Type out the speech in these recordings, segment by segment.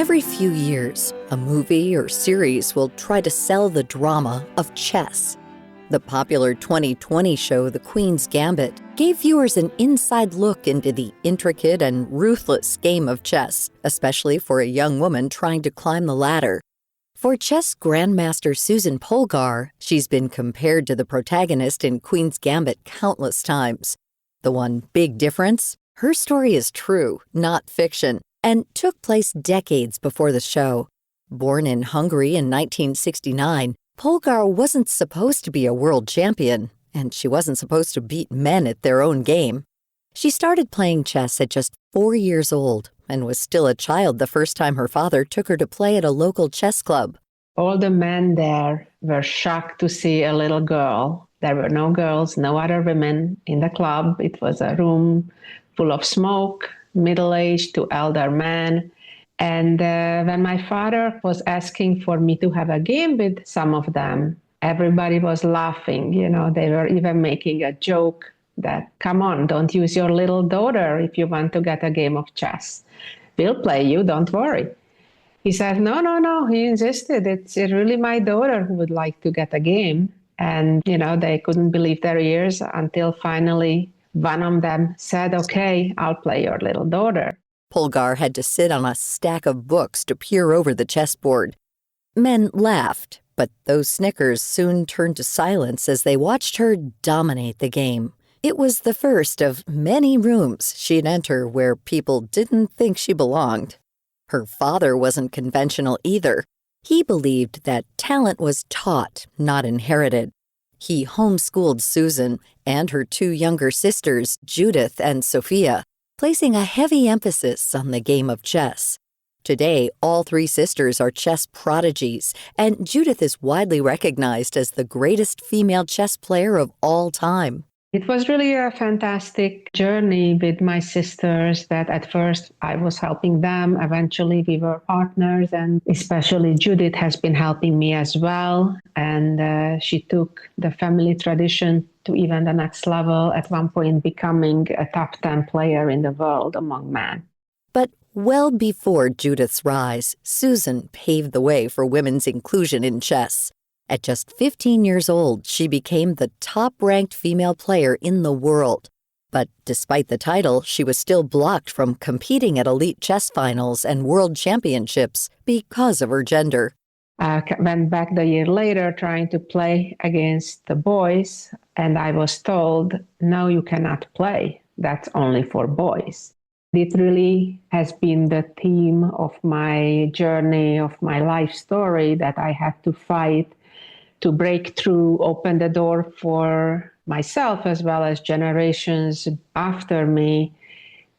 Every few years, a movie or series will try to sell the drama of chess. The popular 2020 show The Queen's Gambit gave viewers an inside look into the intricate and ruthless game of chess, especially for a young woman trying to climb the ladder. For chess Grandmaster Susan Polgar, she's been compared to the protagonist in Queen's Gambit countless times. The one big difference? Her story is true, not fiction, and took place decades before the show. Born in Hungary in 1969, Polgar wasn't supposed to be a world champion, and she wasn't supposed to beat men at their own game. She started playing chess at just 4 years old and was still a child the first time her father took her to play at a local chess club. All the men there were shocked to see a little girl. There were no girls, no other women in the club. It was a room full of smoke, middle-aged to elder men. And when my father was asking for me to have a game with some of them, everybody was laughing. You know, they were even making a joke that, come on, don't use your little daughter if you want to get a game of chess. We'll play you, don't worry. He said, no, he insisted. It's really my daughter who would like to get a game. And, you know, they couldn't believe their ears until finally one of them said, okay, I'll play your little daughter. Polgar had to sit on a stack of books to peer over the chessboard. Men laughed, but those snickers soon turned to silence as they watched her dominate the game. It was the first of many rooms she'd enter where people didn't think she belonged. Her father wasn't conventional either. He believed that talent was taught, not inherited. He homeschooled Susan and her 2 younger sisters, Judith and Sophia, placing a heavy emphasis on the game of chess. Today, all 3 sisters are chess prodigies, and Judith is widely recognized as the greatest female chess player of all time. It was really a fantastic journey with my sisters that at first I was helping them. Eventually we were partners, and especially Judith has been helping me as well. And she took the family tradition to even the next level, at one point becoming a top 10 player in the world among men. But well before Judith's rise, Susan paved the way for women's inclusion in chess. At just 15 years old, she became the top-ranked female player in the world. But despite the title, she was still blocked from competing at elite chess finals and world championships because of her gender. I went back the year later trying to play against the boys, and I was told, no, you cannot play. That's only for boys. It really has been the theme of my journey, of my life story, that I had to fight to break through, open the door for myself as well as generations after me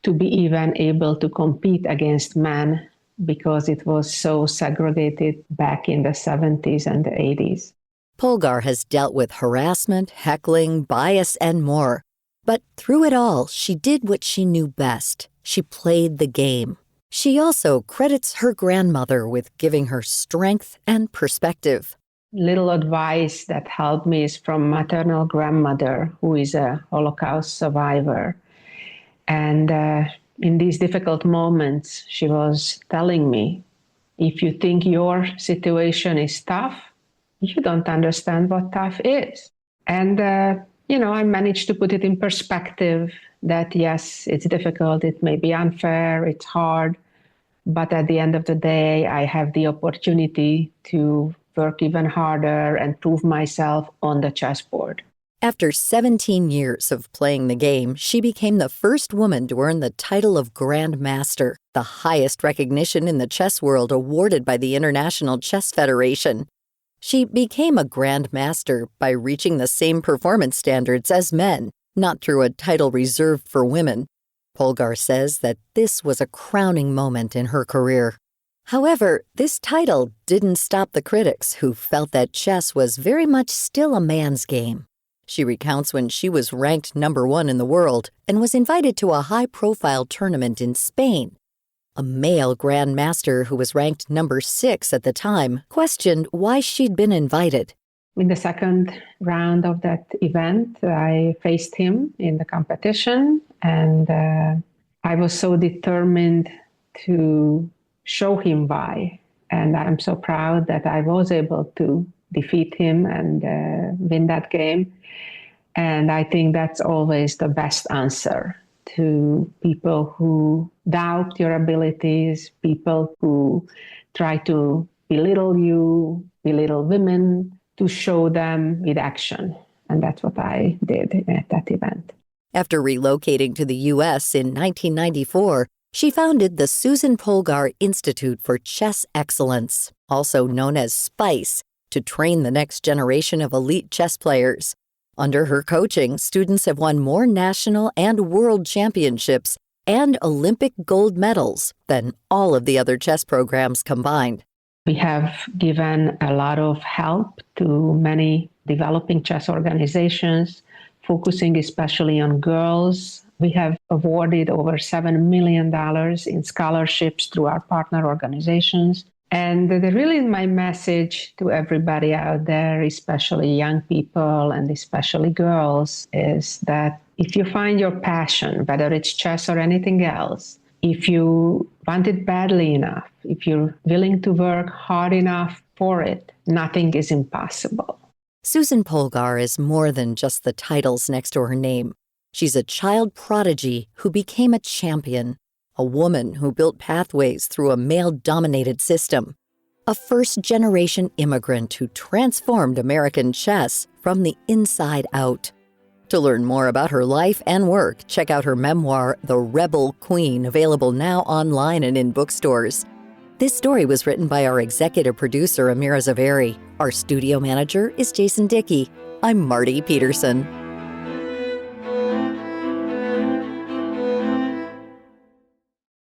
to be even able to compete against men, because it was so segregated back in the 70s and the 80s. Polgar has dealt with harassment, heckling, bias, and more. But through it all, she did what she knew best. She played the game. She also credits her grandmother with giving her strength and perspective. Little advice that helped me is from maternal grandmother, who is a Holocaust survivor. And in these difficult moments, she was telling me, if you think your situation is tough, you don't understand what tough is. And, I managed to put it in perspective that, yes, it's difficult, it may be unfair, it's hard, but at the end of the day, I have the opportunity to work even harder and prove myself on the chessboard. After 17 years of playing the game, she became the first woman to earn the title of Grandmaster, the highest recognition in the chess world awarded by the International Chess Federation. She became a Grandmaster by reaching the same performance standards as men, not through a title reserved for women. Polgar says that this was a crowning moment in her career. However, this title didn't stop the critics who felt that chess was very much still a man's game. She recounts when she was ranked number 1 in the world and was invited to a high-profile tournament in Spain. A male grandmaster who was ranked number 6 at the time questioned why she'd been invited. In the second round of that event, I faced him in the competition, and I was so determined to show him why. And I'm so proud that I was able to defeat him and win that game. And I think that's always the best answer to people who doubt your abilities, people who try to belittle you, belittle women, to show them with action. And that's what I did at that event. After relocating to the U.S. in 1994, she founded the Susan Polgar Institute for Chess Excellence, also known as SPICE, to train the next generation of elite chess players. Under her coaching, students have won more national and world championships and Olympic gold medals than all of the other chess programs combined. We have given a lot of help to many developing chess organizations, focusing especially on girls. We have awarded over $7 million in scholarships through our partner organizations. And really my message to everybody out there, especially young people and especially girls, is that if you find your passion, whether it's chess or anything else, if you want it badly enough, if you're willing to work hard enough for it, nothing is impossible. Susan Polgar is more than just the titles next to her name. She's a child prodigy who became a champion, a woman who built pathways through a male-dominated system, a first-generation immigrant who transformed American chess from the inside out. To learn more about her life and work, check out her memoir, The Rebel Queen, available now online and in bookstores. This story was written by our executive producer, Amira Zaveri. Our studio manager is Jason Dickey. I'm Marty Peterson.